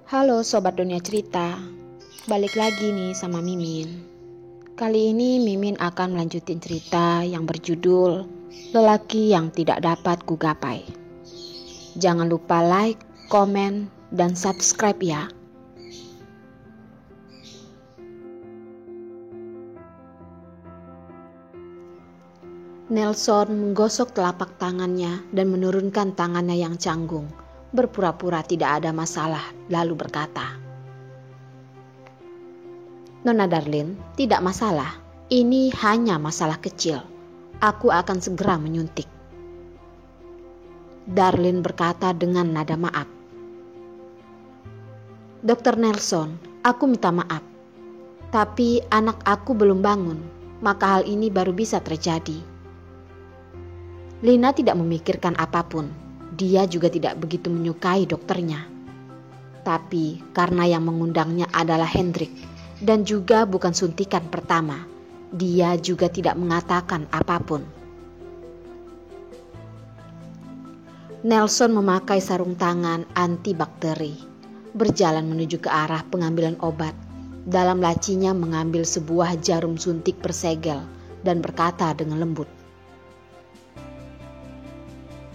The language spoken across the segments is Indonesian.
Halo Sobat Dunia Cerita, balik lagi nih sama Mimin. Kali ini Mimin akan melanjutin cerita yang berjudul Lelaki yang Tidak Dapat Kugapai. Jangan lupa like, komen, dan subscribe ya. Nelson menggosok telapak tangannya dan menurunkan tangannya yang canggung, berpura-pura tidak ada masalah, lalu berkata, "Nona Darlin, tidak masalah. Ini hanya masalah kecil. Aku akan segera menyuntik." Darlin berkata dengan nada maaf, "Dokter Nelson, aku minta maaf. Tapi anak aku belum bangun, maka hal ini baru bisa terjadi." Lina tidak memikirkan apapun. Dia juga tidak begitu menyukai dokternya. Tapi karena yang mengundangnya adalah Hendrik dan juga bukan suntikan pertama, dia juga tidak mengatakan apapun. Nelson memakai sarung tangan antibakteri, berjalan menuju ke arah pengambilan obat. Dalam lacinya mengambil sebuah jarum suntik persegel dan berkata dengan lembut,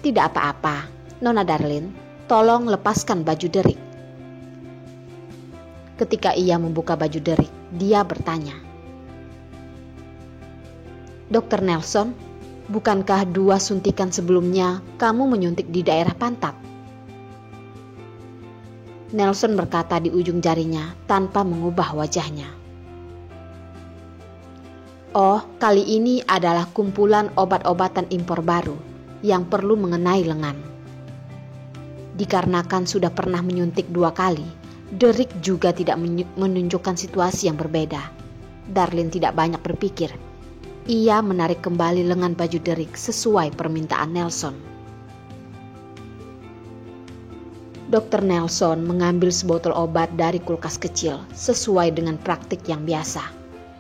"Tidak apa-apa, Nona Darlin, tolong lepaskan baju Derek." Ketika ia membuka baju Derek, dia bertanya, "Dokter Nelson, bukankah 2 suntikan sebelumnya kamu menyuntik di daerah pantat?" Nelson berkata di ujung jarinya tanpa mengubah wajahnya, "Oh, kali ini adalah kumpulan obat-obatan impor baru yang perlu mengenai lengan." Dikarenakan sudah pernah menyuntik 2 kali, Derek juga tidak menunjukkan situasi yang berbeda. Darlin tidak banyak berpikir. Ia menarik kembali lengan baju Derek sesuai permintaan Nelson. Dokter Nelson mengambil sebotol obat dari kulkas kecil sesuai dengan praktik yang biasa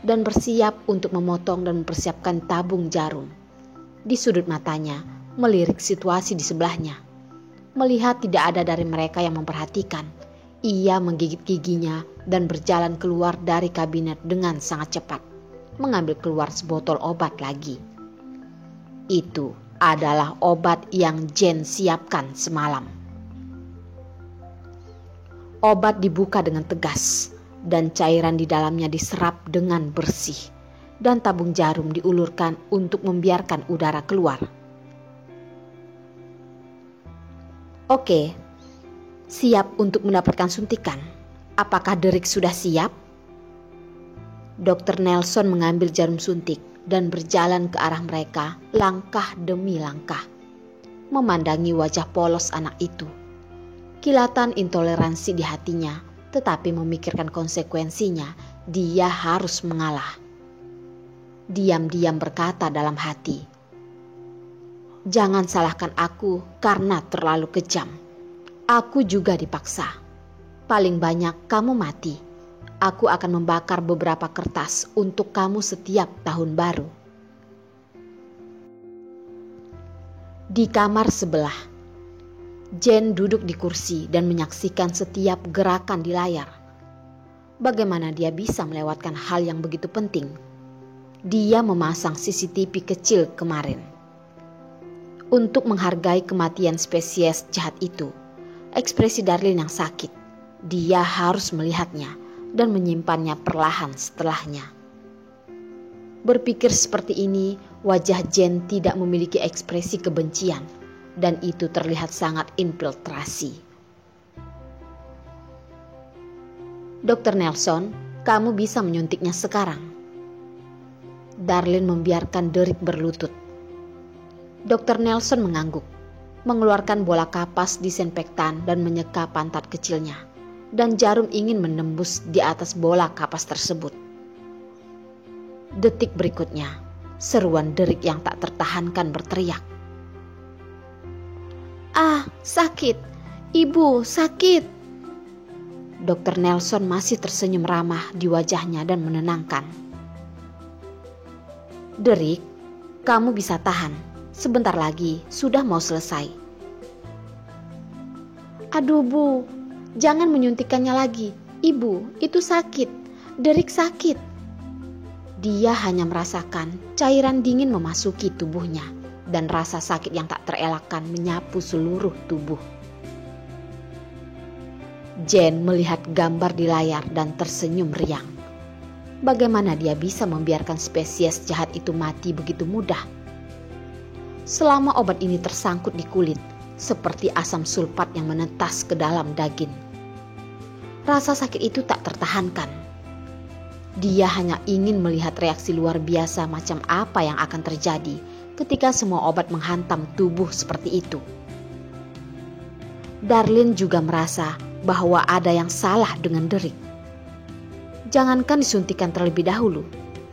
dan bersiap untuk memotong dan mempersiapkan tabung jarum. Di sudut matanya melirik situasi di sebelahnya. Melihat tidak ada dari mereka yang memperhatikan, ia menggigit giginya dan berjalan keluar dari kabinet dengan sangat cepat, mengambil keluar sebotol obat lagi. Itu adalah obat yang Jane siapkan semalam. Obat dibuka dengan tegas dan cairan di dalamnya diserap dengan bersih, dan tabung jarum diulurkan untuk membiarkan udara keluar. "Oke, siap untuk mendapatkan suntikan. Apakah Derek sudah siap?" Dokter Nelson mengambil jarum suntik dan berjalan ke arah mereka langkah demi langkah, memandangi wajah polos anak itu. Kilatan intoleransi di hatinya, tetapi memikirkan konsekuensinya, dia harus mengalah. Diam-diam berkata dalam hati, "Jangan salahkan aku karena terlalu kejam. Aku juga dipaksa. Paling banyak kamu mati. Aku akan membakar beberapa kertas untuk kamu setiap tahun baru." Di kamar sebelah, Jane duduk di kursi dan menyaksikan setiap gerakan di layar. Bagaimana dia bisa melewatkan hal yang begitu penting? Dia memasang CCTV kecil kemarin untuk menghargai kematian spesies jahat itu. Ekspresi Darlin yang sakit, dia harus melihatnya dan menyimpannya perlahan setelahnya. Berpikir seperti ini, wajah Jane tidak memiliki ekspresi kebencian, dan itu terlihat sangat infiltrasi. "Dokter Nelson, kamu bisa menyuntiknya sekarang." Darlin membiarkan Derek berlutut. Dokter Nelson mengangguk, mengeluarkan bola kapas disinfektan dan menyeka pantat kecilnya, dan jarum ingin menembus di atas bola kapas tersebut. Detik berikutnya, seruan Derek yang tak tertahankan berteriak, "Ah, sakit! Ibu, sakit!" Dokter Nelson masih tersenyum ramah di wajahnya dan menenangkan. "Derek, kamu bisa tahan. Sebentar lagi sudah mau selesai." "Aduh Bu, Jangan menyuntikkannya lagi. Ibu, itu sakit. Derek sakit. Dia hanya merasakan cairan dingin memasuki tubuhnya dan rasa sakit yang tak terelakkan menyapu seluruh tubuh. Jane melihat gambar di layar dan tersenyum riang. Bagaimana dia bisa membiarkan spesies jahat itu mati begitu mudah? Selama obat ini tersangkut di kulit, seperti asam sulfat yang menetas ke dalam daging. Rasa sakit itu tak tertahankan. Dia hanya ingin melihat reaksi luar biasa macam apa yang akan terjadi ketika semua obat menghantam tubuh seperti itu. Darlene juga merasa bahwa ada yang salah dengan Derek. Jangankan disuntikan terlebih dahulu,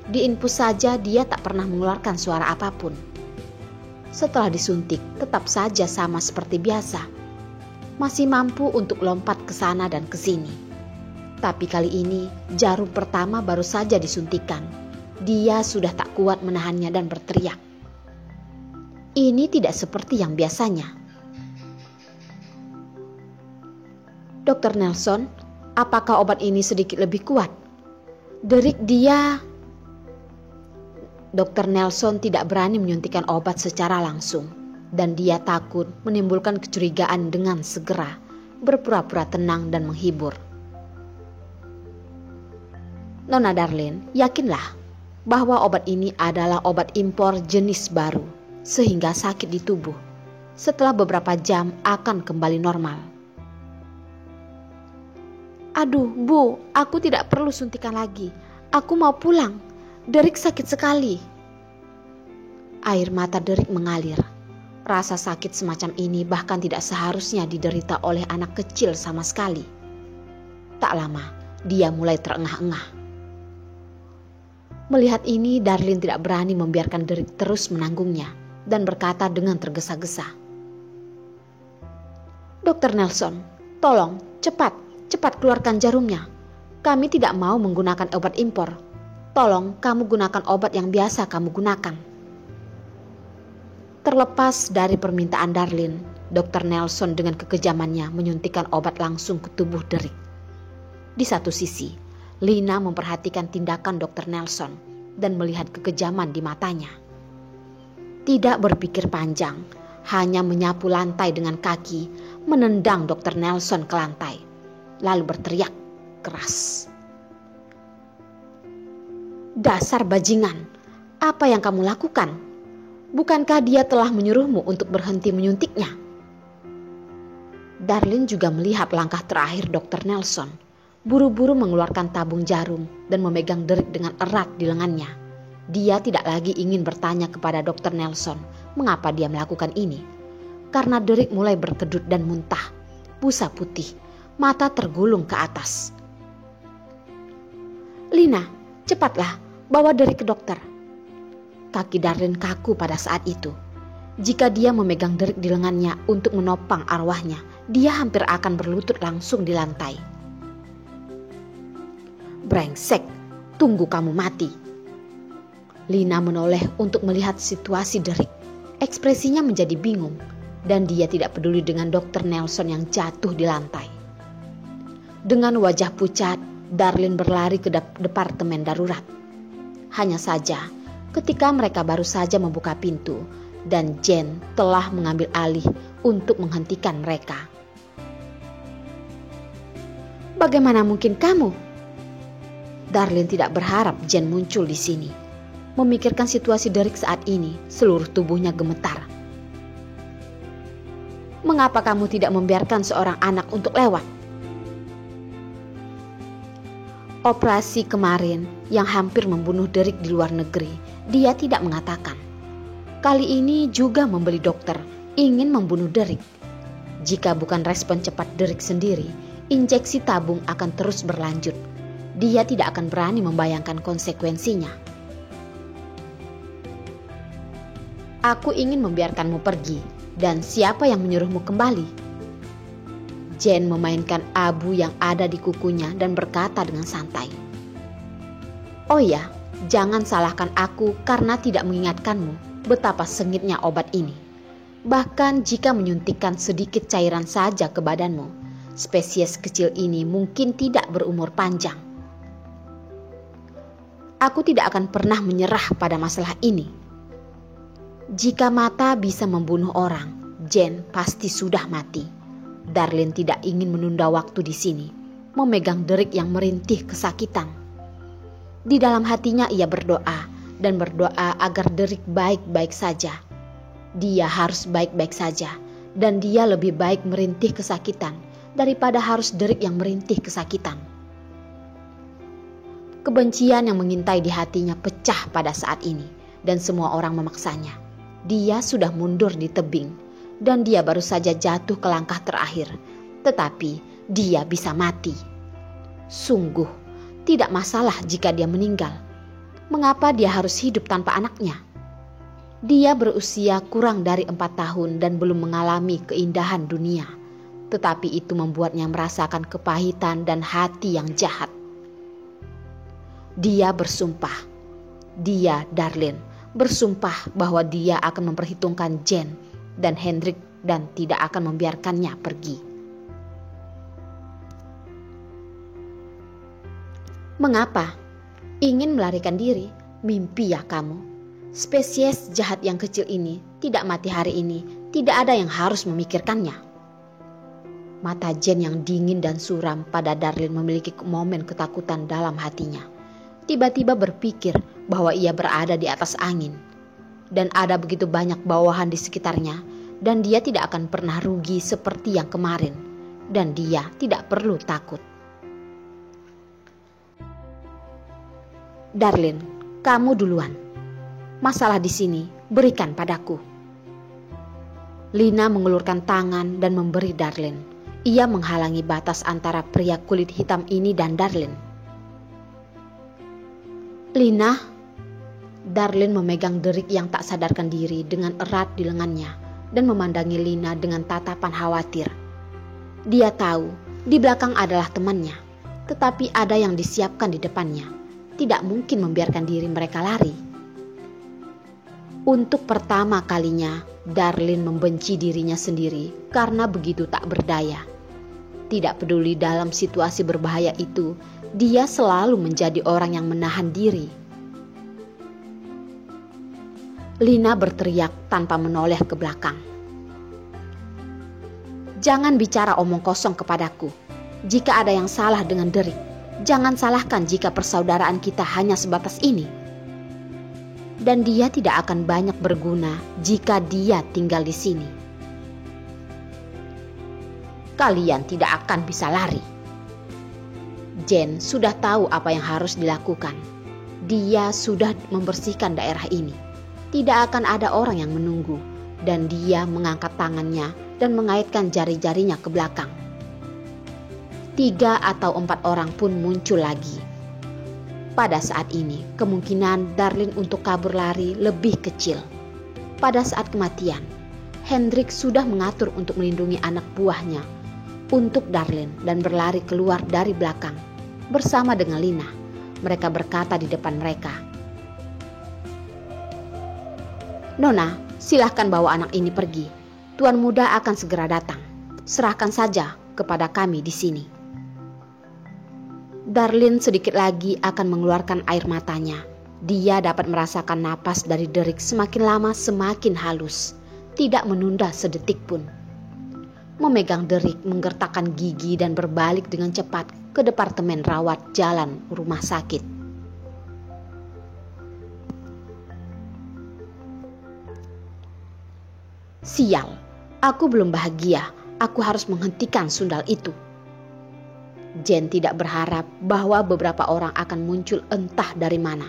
diinfus saja dia tak pernah mengeluarkan suara apapun. Setelah disuntik, tetap saja sama seperti biasa. Masih mampu untuk lompat ke sana dan ke sini. Tapi kali ini, jarum pertama baru saja disuntikan. Dia sudah tak kuat menahannya dan berteriak. Ini tidak seperti yang biasanya. Dr. Nelson, apakah obat ini sedikit lebih kuat? Derek, Dr. Nelson tidak berani menyuntikkan obat secara langsung dan dia takut menimbulkan kecurigaan dengan segera berpura-pura tenang dan menghibur. Nona Darlene, yakinlah bahwa obat ini adalah obat impor jenis baru sehingga sakit di tubuh setelah beberapa jam akan kembali normal. Aduh, Bu, aku tidak perlu suntikan lagi. Aku mau pulang. Derek sakit sekali. Air mata Derek mengalir. Rasa sakit semacam ini bahkan tidak seharusnya diderita oleh anak kecil sama sekali. Tak lama, dia mulai terengah-engah. Melihat ini, Darlene tidak berani membiarkan Derek terus menanggungnya dan berkata dengan tergesa-gesa. Dr. Nelson, tolong, cepat keluarkan jarumnya. Kami tidak mau menggunakan obat impor. Tolong kamu gunakan obat yang biasa kamu gunakan. Terlepas dari permintaan Darlene, Dr. Nelson dengan kekejamannya menyuntikkan obat langsung ke tubuh Derek. Di satu sisi, Lina memperhatikan tindakan Dr. Nelson dan melihat kekejaman di matanya. Tidak berpikir panjang, hanya menyapu lantai dengan kaki, menendang Dr. Nelson ke lantai. Lalu berteriak keras. Dasar bajingan, apa yang kamu lakukan? Bukankah dia telah menyuruhmu untuk berhenti menyuntiknya? Darlene juga melihat langkah terakhir Dr. Nelson. Buru-buru mengeluarkan tabung jarum dan memegang Derek dengan erat di lengannya. Dia tidak lagi ingin bertanya kepada Dr. Nelson mengapa dia melakukan ini. Karena Derek mulai berkedut dan muntah, busa putih, mata tergulung ke atas. Lina, cepatlah bawa Derek ke dokter. Kaki Darlene kaku pada saat itu. Jika dia memegang Derek di lengannya untuk menopang arwahnya, dia hampir akan berlutut langsung di lantai. Brengsek, tunggu kamu mati. Lina menoleh untuk melihat situasi Derek. Ekspresinya menjadi bingung dan dia tidak peduli dengan Dr. Nelson yang jatuh di lantai. Dengan wajah pucat, Darlene berlari ke departemen darurat. Hanya saja, ketika mereka baru saja membuka pintu dan Jane telah mengambil alih untuk menghentikan mereka. Bagaimana mungkin kamu? Darlene tidak berharap Jane muncul di sini. Memikirkan situasi Derek saat ini, seluruh tubuhnya gemetar. Mengapa kamu tidak membiarkan seorang anak untuk lewat? Operasi kemarin yang hampir membunuh Derek di luar negeri, dia tidak mengatakan. Kali ini juga membeli dokter, ingin membunuh Derek. Jika bukan respon cepat Derek sendiri, injeksi tabung akan terus berlanjut. Dia tidak akan berani membayangkan konsekuensinya. Aku ingin membiarkanmu pergi, dan siapa yang menyuruhmu kembali? Jane memainkan abu yang ada di kukunya dan berkata dengan santai. Oh ya, jangan salahkan aku karena tidak mengingatkanmu betapa sengitnya obat ini. Bahkan jika menyuntikkan sedikit cairan saja ke badanmu, Spesies kecil ini mungkin tidak berumur panjang. Aku tidak akan pernah menyerah pada masalah ini. Jika mata bisa membunuh orang, Jane pasti sudah mati. Darlene tidak ingin menunda waktu di sini, memegang Derek yang merintih kesakitan. Di dalam hatinya ia berdoa dan berdoa agar Derek baik-baik saja. Dia harus baik-baik saja, dan dia lebih baik merintih kesakitan daripada harus Derek yang merintih kesakitan. Kebencian yang mengintai di hatinya pecah pada saat ini, dan semua orang memaksanya. Dia sudah mundur di tebing, dan dia baru saja jatuh ke langkah terakhir, tetapi dia bisa mati. Sungguh, tidak masalah jika dia meninggal. Mengapa dia harus hidup tanpa anaknya? Dia berusia kurang dari 4 tahun dan belum mengalami keindahan dunia. Tetapi itu membuatnya merasakan kepahitan dan hati yang jahat. Dia bersumpah, Darlene, bersumpah bahwa dia akan memperhitungkan Jane dan Hendrik dan tidak akan membiarkannya pergi. Mengapa? Ingin melarikan diri? Mimpi ya kamu. Spesies jahat yang kecil ini tidak mati hari ini, tidak ada yang harus memikirkannya. Mata Jane yang dingin dan suram pada Darlene memiliki momen ketakutan dalam hatinya. Tiba-tiba berpikir bahwa ia berada di atas angin. Dan ada begitu banyak bawahan di sekitarnya. Dan dia tidak akan pernah rugi seperti yang kemarin. Dan dia tidak perlu takut. Darlene, kamu duluan. Masalah di sini berikan padaku. Lina mengulurkan tangan dan memberi Darlene. Ia menghalangi batas antara pria kulit hitam ini dan Darlene. Lina, Darlene memegang Derek yang tak sadarkan diri dengan erat di lengannya dan memandangi Lina dengan tatapan khawatir. Dia tahu di belakang adalah temannya, tetapi ada yang disiapkan di depannya. Tidak mungkin membiarkan diri mereka lari. Untuk pertama kalinya, Darlene membenci dirinya sendiri karena begitu tak berdaya. Tidak peduli dalam situasi berbahaya itu, dia selalu menjadi orang yang menahan diri. Lina berteriak tanpa menoleh ke belakang. Jangan bicara omong kosong kepadaku. Jika ada yang salah dengan Derek, jangan salahkan jika persaudaraan kita hanya sebatas ini. Dan dia tidak akan banyak berguna jika dia tinggal di sini. Kalian tidak akan bisa lari. Jane sudah tahu apa yang harus dilakukan. Dia sudah membersihkan daerah ini. Tidak akan ada orang yang menunggu. Dan dia mengangkat tangannya dan mengaitkan jari-jarinya ke belakang. 3 atau 4 orang pun muncul lagi. Pada saat ini, kemungkinan Darlene untuk kabur lari lebih kecil. Pada saat kematian, Hendrik sudah mengatur untuk melindungi anak buahnya untuk Darlene dan berlari keluar dari belakang bersama dengan Lina. Mereka berkata di depan mereka, "Nona, silahkan bawa anak ini pergi. Tuan muda akan segera datang. Serahkan saja kepada kami di sini." Darlene sedikit lagi akan mengeluarkan air matanya. Dia dapat merasakan napas dari Derek semakin lama semakin halus. Tidak menunda sedetik pun. Memegang Derek, menggertakkan gigi dan berbalik dengan cepat ke departemen rawat jalan rumah sakit. Sial, aku belum bahagia. Aku harus menghentikan sundal itu. Jane tidak berharap bahwa beberapa orang akan muncul entah dari mana.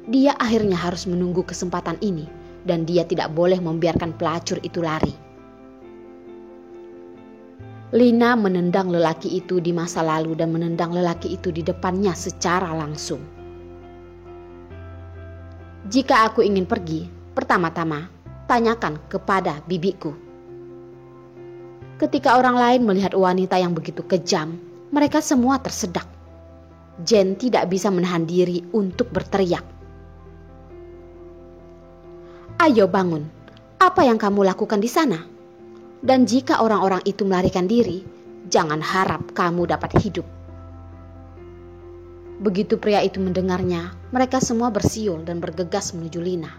Dia akhirnya harus menunggu kesempatan ini dan dia tidak boleh membiarkan pelacur itu lari. Lina menendang lelaki itu di masa lalu dan menendang lelaki itu di depannya secara langsung. Jika aku ingin pergi, pertama-tama tanyakan kepada bibiku. Ketika orang lain melihat wanita yang begitu kejam, mereka semua tersedak. Jane tidak bisa menahan diri untuk berteriak. "Ayo bangun, apa yang kamu lakukan di sana?" Dan jika orang-orang itu melarikan diri, Jangan harap kamu dapat hidup." Begitu pria itu mendengarnya, mereka semua bersiul dan bergegas menuju Lina.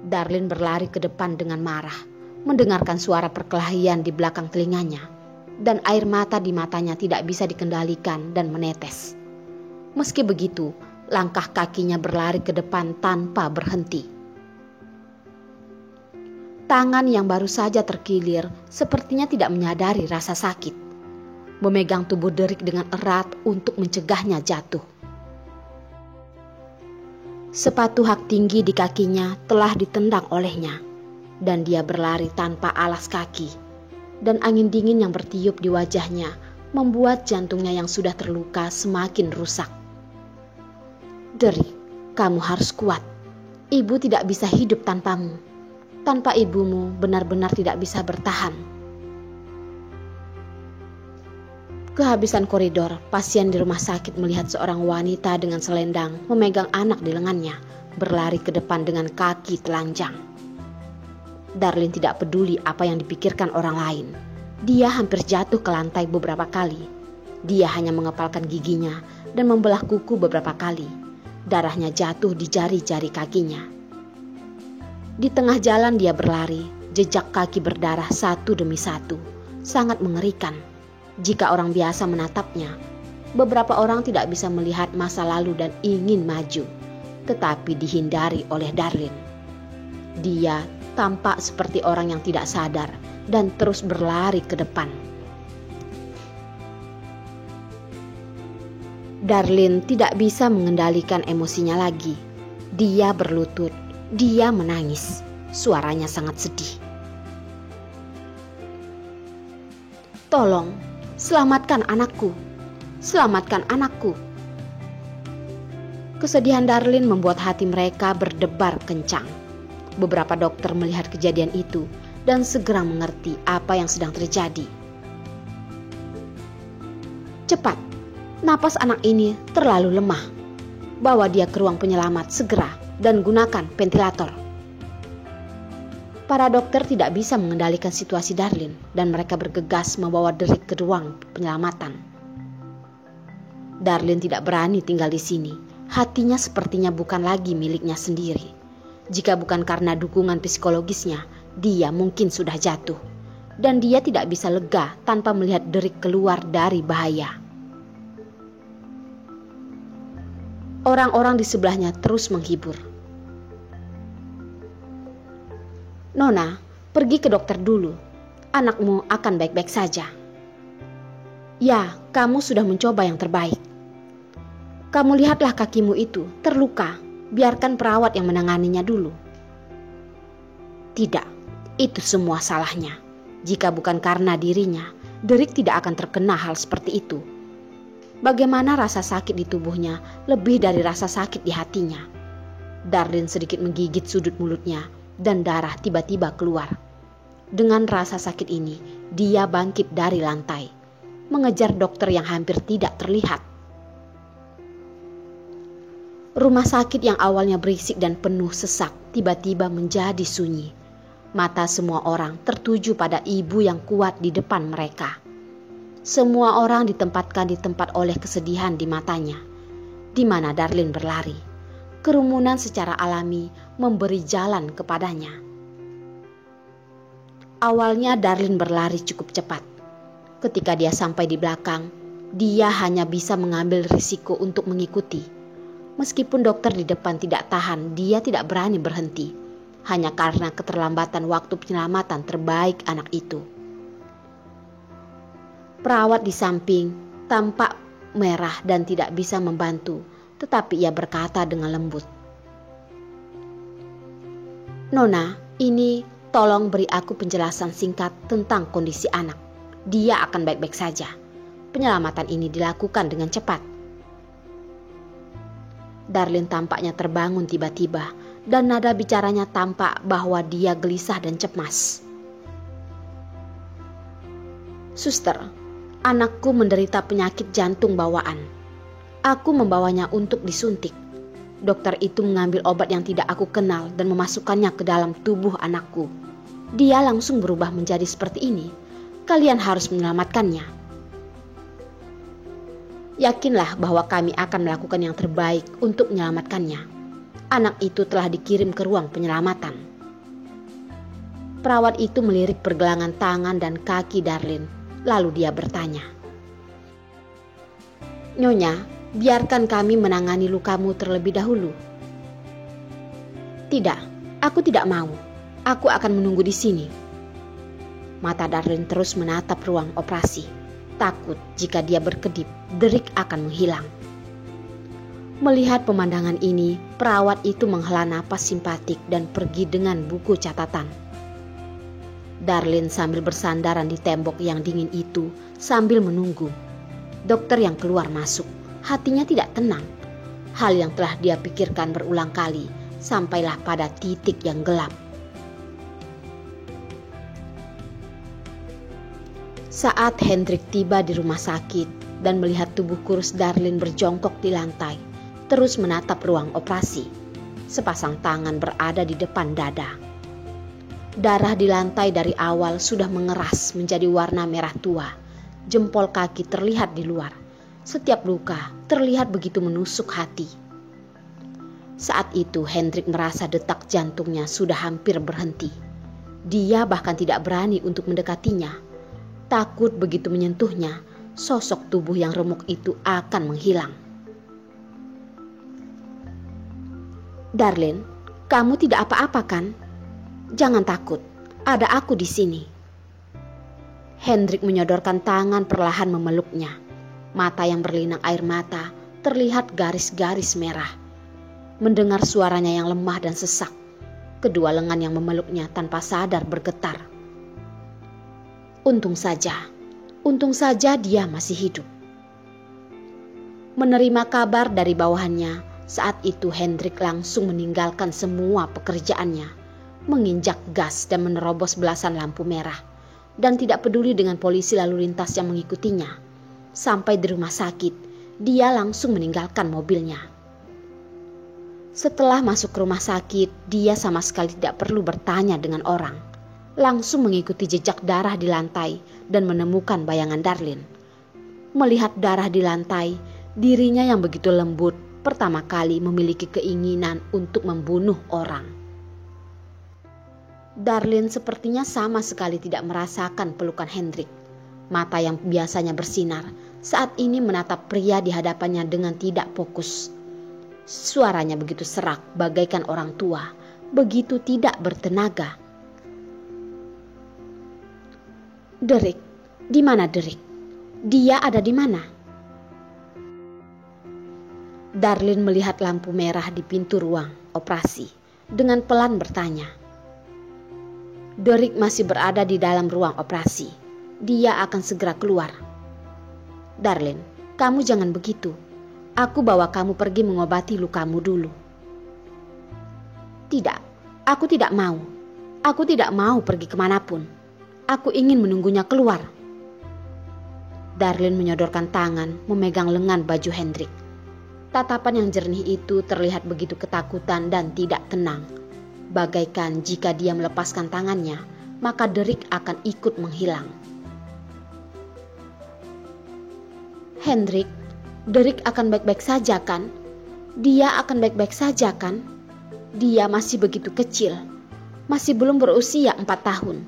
Darlin berlari ke depan dengan marah, mendengarkan suara perkelahian di belakang telinganya, dan air mata di matanya tidak bisa dikendalikan dan menetes. Meski begitu, langkah kakinya berlari ke depan tanpa berhenti. Tangan yang baru saja terkilir sepertinya tidak menyadari rasa sakit, memegang tubuh Derek dengan erat untuk mencegahnya jatuh. Sepatu hak tinggi di kakinya telah ditendang olehnya, dan dia berlari tanpa alas kaki, dan angin dingin yang bertiup di wajahnya membuat jantungnya yang sudah terluka semakin rusak. "Derek, kamu harus kuat. Ibu tidak bisa hidup tanpamu. Tanpa ibumu benar-benar tidak bisa bertahan." Kehabisan koridor, pasien di rumah sakit melihat seorang wanita dengan selendang memegang anak di lengannya, berlari ke depan dengan kaki telanjang. Darlin tidak peduli apa yang dipikirkan orang lain. Dia hampir jatuh ke lantai beberapa kali. Dia hanya mengepalkan giginya dan membelah kuku beberapa kali. Darahnya jatuh di jari-jari kakinya. Di tengah jalan dia berlari, jejak kaki berdarah satu demi satu. Sangat mengerikan. Jika orang biasa menatapnya, beberapa orang tidak bisa melihat masa lalu dan ingin maju, tetapi dihindari oleh Darlin. Dia tampak seperti orang yang tidak sadar dan terus berlari ke depan. Darlin tidak bisa mengendalikan emosinya lagi. Dia berlutut, dia menangis. Suaranya sangat sedih. "Tolong, selamatkan anakku. Selamatkan anakku." Kesedihan Darlin membuat hati mereka berdebar kencang. Beberapa dokter melihat kejadian itu dan segera mengerti apa yang sedang terjadi. "Cepat, napas anak ini terlalu lemah. Bawa dia ke ruang penyelamat segera dan gunakan ventilator." Para dokter tidak bisa mengendalikan situasi Darlin dan mereka bergegas membawa Derek ke ruang penyelamatan. Darlin tidak berani tinggal di sini. Hatinya sepertinya bukan lagi miliknya sendiri. Jika bukan karena dukungan psikologisnya, dia mungkin sudah jatuh. Dan dia tidak bisa lega tanpa melihat Derek keluar dari bahaya. Orang-orang di sebelahnya terus menghibur. "Nona, pergi ke dokter dulu. Anakmu akan baik-baik saja." "Ya, kamu sudah mencoba yang terbaik. Kamu lihatlah kakimu itu, terluka. Biarkan perawat yang menanganinya dulu." "Tidak, itu semua salahnya. Jika bukan karena dirinya, Derek tidak akan terkena hal seperti itu. Bagaimana rasa sakit di tubuhnya lebih dari rasa sakit di hatinya." Darlin sedikit menggigit sudut mulutnya dan darah tiba-tiba keluar. Dengan rasa sakit ini, dia bangkit dari lantai, mengejar dokter yang hampir tidak terlihat. Rumah sakit yang awalnya berisik dan penuh sesak tiba-tiba menjadi sunyi. Mata semua orang tertuju pada ibu yang kuat di depan mereka. Semua orang ditempatkan di tempat oleh kesedihan di matanya. Di mana Darlin berlari, kerumunan secara alami memberi jalan kepadanya. Awalnya Darlin berlari cukup cepat. Ketika dia sampai di belakang, dia hanya bisa mengambil risiko untuk mengikuti. Meskipun dokter di depan tidak tahan, dia tidak berani berhenti. Hanya karena keterlambatan waktu penyelamatan terbaik anak itu. Perawat di samping tampak merah dan tidak bisa membantu, tetapi ia berkata dengan lembut, "Nona, ini tolong beri aku penjelasan singkat tentang kondisi anak. Dia akan baik-baik saja. Penyelamatan ini dilakukan dengan cepat." Darlin tampaknya terbangun tiba-tiba dan nada bicaranya tampak bahwa dia gelisah dan cemas. "Suster, anakku menderita penyakit jantung bawaan. Aku membawanya untuk disuntik. Dokter itu mengambil obat yang tidak aku kenal dan memasukkannya ke dalam tubuh anakku. Dia langsung berubah menjadi seperti ini. Kalian harus menyelamatkannya. Yakinlah bahwa kami akan melakukan yang terbaik untuk menyelamatkannya. Anak itu telah dikirim ke ruang penyelamatan. Perawat itu melirik pergelangan tangan dan kaki Darlin, lalu dia bertanya, "Nyonya, biarkan kami menangani lukamu terlebih dahulu." "Tidak, aku tidak mau. Aku akan menunggu di sini." Mata Darlin terus menatap ruang operasi, takut jika dia berkedip, derik akan menghilang. Melihat pemandangan ini, perawat itu menghela napas simpatik dan pergi dengan buku catatan. Darlin sambil bersandaran di tembok yang dingin itu sambil menunggu. Dokter yang keluar masuk, hatinya tidak tenang. Hal yang telah dia pikirkan berulang kali, sampailah pada titik yang gelap. Saat Hendrik tiba di rumah sakit dan melihat tubuh kurus Darlin berjongkok di lantai, terus menatap ruang operasi. Sepasang tangan berada di depan dada. Darah di lantai dari awal sudah mengeras menjadi warna merah tua. Jempol kaki terlihat di luar. Setiap luka terlihat begitu menusuk hati. Saat itu Hendrik merasa detak jantungnya sudah hampir berhenti. Dia bahkan tidak berani untuk mendekatinya. Takut begitu menyentuhnya, sosok tubuh yang remuk itu akan menghilang. "Darlin, kamu tidak apa-apa kan? Jangan takut, ada aku di sini." Hendrik menyodorkan tangan perlahan memeluknya. Mata yang berlinang air mata terlihat garis-garis merah. Mendengar suaranya yang lemah dan sesak, kedua lengan yang memeluknya tanpa sadar bergetar. Untung saja dia masih hidup. Menerima kabar dari bawahannya, saat itu Hendrik langsung meninggalkan semua pekerjaannya, menginjak gas dan menerobos belasan lampu merah, dan tidak peduli dengan polisi lalu lintas yang mengikutinya. Sampai di rumah sakit, dia langsung meninggalkan mobilnya. Setelah masuk ke rumah sakit, dia sama sekali tidak perlu bertanya dengan orang. Langsung mengikuti jejak darah di lantai dan menemukan bayangan Darlin. Melihat darah di lantai, dirinya yang begitu lembut pertama kali memiliki keinginan untuk membunuh orang. Darlin sepertinya sama sekali tidak merasakan pelukan Hendrik. Mata yang biasanya bersinar saat ini menatap pria di hadapannya dengan tidak fokus. Suaranya begitu serak bagaikan orang tua, begitu tidak bertenaga. "Derek, di mana Derek? Dia ada di mana?" Darlin melihat lampu merah di pintu ruang operasi dengan pelan bertanya. "Derek masih berada di dalam ruang operasi. Dia akan segera keluar." "Darlin, kamu jangan begitu. Aku bawa kamu pergi mengobati lukamu dulu." "Tidak, aku tidak mau. Aku tidak mau pergi kemanapun. Aku ingin menunggunya keluar." Darlin menyodorkan tangan memegang lengan baju Hendrik. Tatapan yang jernih itu terlihat begitu ketakutan dan tidak tenang. Bagaikan jika dia melepaskan tangannya, maka Derek akan ikut menghilang. "Hendrik, Derek akan baik-baik saja kan? Dia akan baik-baik saja kan? Dia masih begitu kecil, masih belum berusia 4 tahun.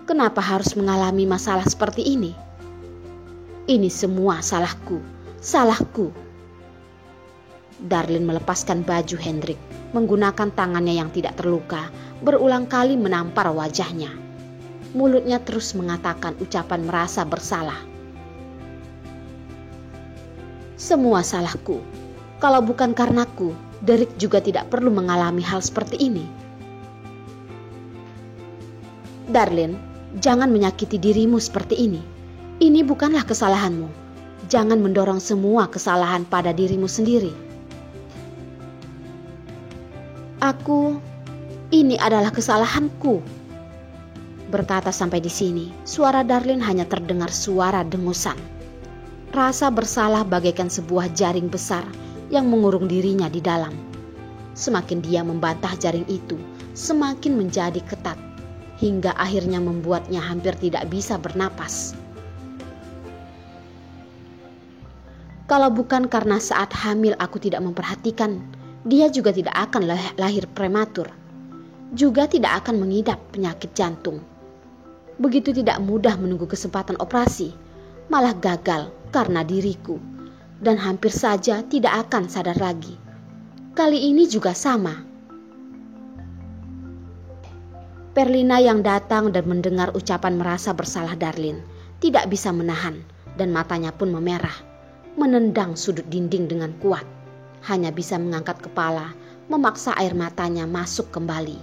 Kenapa harus mengalami masalah seperti ini? Ini semua salahku. Darlin melepaskan baju Hendrik, menggunakan tangannya yang tidak terluka, berulang kali menampar wajahnya. Mulutnya terus mengatakan ucapan merasa bersalah. "Semua salahku. Kalau bukan karenaku, Derek juga tidak perlu mengalami hal seperti ini." "Darlin, jangan menyakiti dirimu seperti ini. Ini bukanlah kesalahanmu. Jangan mendorong semua kesalahan pada dirimu sendiri." Ini adalah kesalahanku." Berkata sampai di sini, suara Darlin hanya terdengar suara dengusan. Rasa bersalah bagaikan sebuah jaring besar yang mengurung dirinya di dalam. Semakin dia membantah jaring itu, semakin menjadi ketat. hingga akhirnya membuatnya hampir tidak bisa bernapas. Kalau bukan karena saat hamil aku tidak memperhatikan, dia juga tidak akan lahir prematur, juga tidak akan mengidap penyakit jantung. Begitu tidak mudah menunggu kesempatan operasi, malah gagal karena diriku, dan hampir saja tidak akan sadar lagi. Kali ini juga sama. Perlina yang datang dan mendengar ucapan merasa bersalah Darlin tidak bisa menahan, dan matanya pun memerah. Menendang sudut dinding dengan kuat, hanya bisa mengangkat kepala, memaksa air matanya masuk kembali.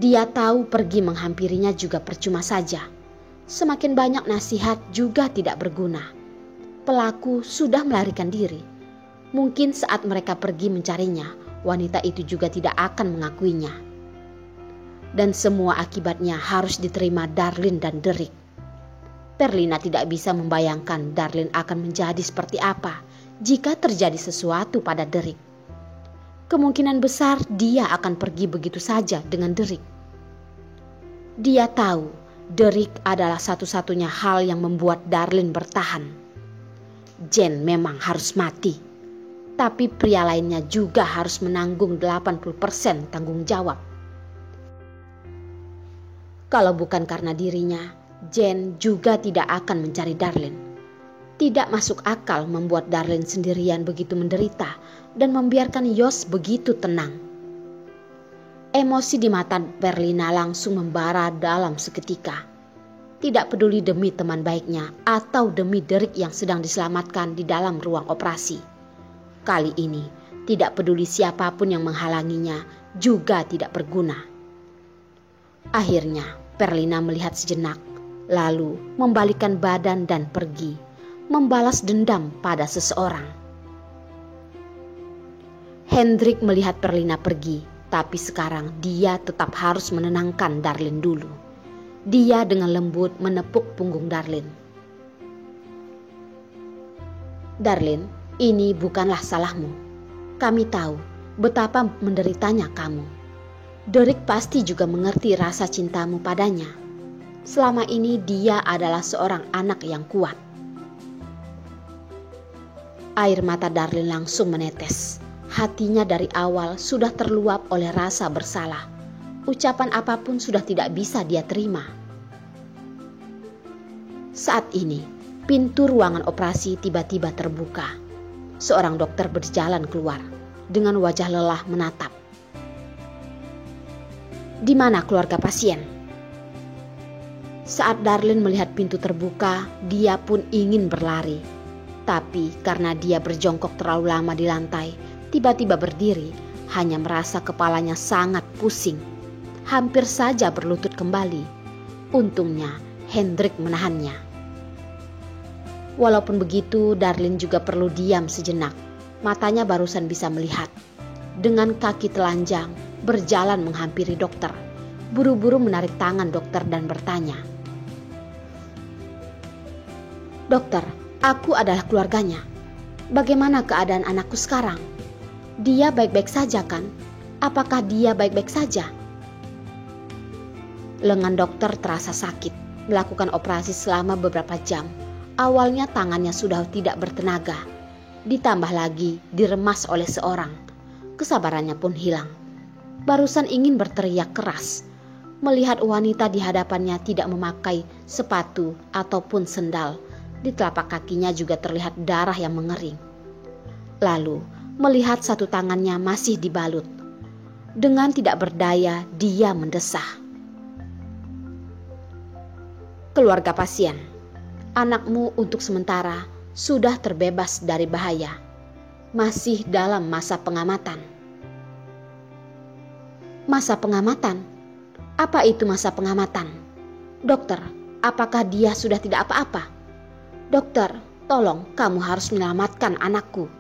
Dia tahu pergi menghampirinya juga percuma saja. Semakin banyak nasihat juga tidak berguna. Pelaku sudah melarikan diri. Mungkin saat mereka pergi mencarinya, wanita itu juga tidak akan mengakuinya. Dan semua akibatnya harus diterima Darlin dan Derek. Perlina tidak bisa membayangkan Darlin akan menjadi seperti apa jika terjadi sesuatu pada Derek. Kemungkinan besar dia akan pergi begitu saja dengan Derek. Dia tahu Derek adalah satu-satunya hal yang membuat Darlin bertahan. Jen memang harus mati, tapi pria lainnya juga harus menanggung 80% tanggung jawab. Kalau bukan karena dirinya, Jen juga tidak akan mencari Darlin. Tidak masuk akal membuat Darlin sendirian begitu menderita dan membiarkan Yos begitu tenang. Emosi di mata Perlina langsung membara dalam seketika. Tidak peduli demi teman baiknya atau demi Derek yang sedang diselamatkan di dalam ruang operasi. Kali ini tidak peduli siapapun yang menghalanginya juga tidak berguna. Akhirnya Perlina melihat sejenak, lalu membalikkan badan dan pergi, membalas dendam pada seseorang. Hendrik melihat Perlina pergi, tapi sekarang dia tetap harus menenangkan Darlin dulu. Dia dengan lembut menepuk punggung Darlin. Darlin, ini bukanlah salahmu. Kami tahu betapa menderitanya kamu. Derek pasti juga mengerti rasa cintamu padanya. Selama ini dia adalah seorang anak yang kuat. Air mata Darlin langsung menetes. Hatinya dari awal sudah terluap oleh rasa bersalah. Ucapan apapun sudah tidak bisa dia terima. Saat ini, pintu ruangan operasi tiba-tiba terbuka. Seorang dokter berjalan keluar dengan wajah lelah menatap. Di mana keluarga pasien? Saat Darlin melihat pintu terbuka, dia pun ingin berlari. Tapi karena dia berjongkok terlalu lama di lantai, tiba-tiba berdiri, hanya merasa kepalanya sangat pusing. Hampir saja berlutut kembali. Untungnya Hendrik menahannya. Walaupun begitu, Darlin juga perlu diam sejenak. Matanya barusan bisa melihat. Dengan kaki telanjang, berjalan menghampiri dokter. Buru-buru menarik tangan dokter dan bertanya, "Dokter, aku adalah keluarganya. Bagaimana keadaan anakku sekarang? Dia baik-baik saja kan? Apakah dia baik-baik saja?" Lengan dokter terasa sakit. Melakukan operasi selama beberapa jam. Awalnya tangannya sudah tidak bertenaga. Ditambah lagi diremas oleh seorang. Kesabarannya pun hilang. Barusan ingin berteriak keras. Melihat wanita di hadapannya tidak memakai sepatu ataupun sendal. Di telapak kakinya juga terlihat darah yang mengering. Lalu melihat satu tangannya masih dibalut. Dengan tidak berdaya dia mendesah. "Keluarga pasien, anakmu untuk sementara sudah terbebas dari bahaya. Masih dalam masa pengamatan." "Masa pengamatan? Apa itu masa pengamatan? Dokter, apakah dia sudah tidak apa-apa? Dokter, tolong kamu harus menyelamatkan anakku."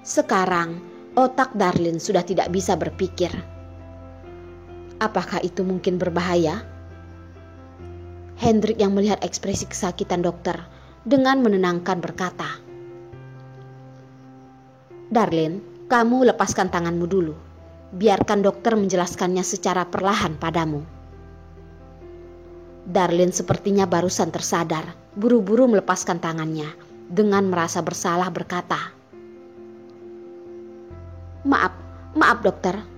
Sekarang otak Darlin sudah tidak bisa berpikir. Apakah itu mungkin berbahaya? Hendrik yang melihat ekspresi kesakitan dokter dengan menenangkan berkata, "Darlin, kamu lepaskan tanganmu dulu. Biarkan dokter menjelaskannya secara perlahan padamu. Darlin sepertinya barusan tersadar, buru-buru melepaskan tangannya. Dengan merasa bersalah berkata, Maaf dokter.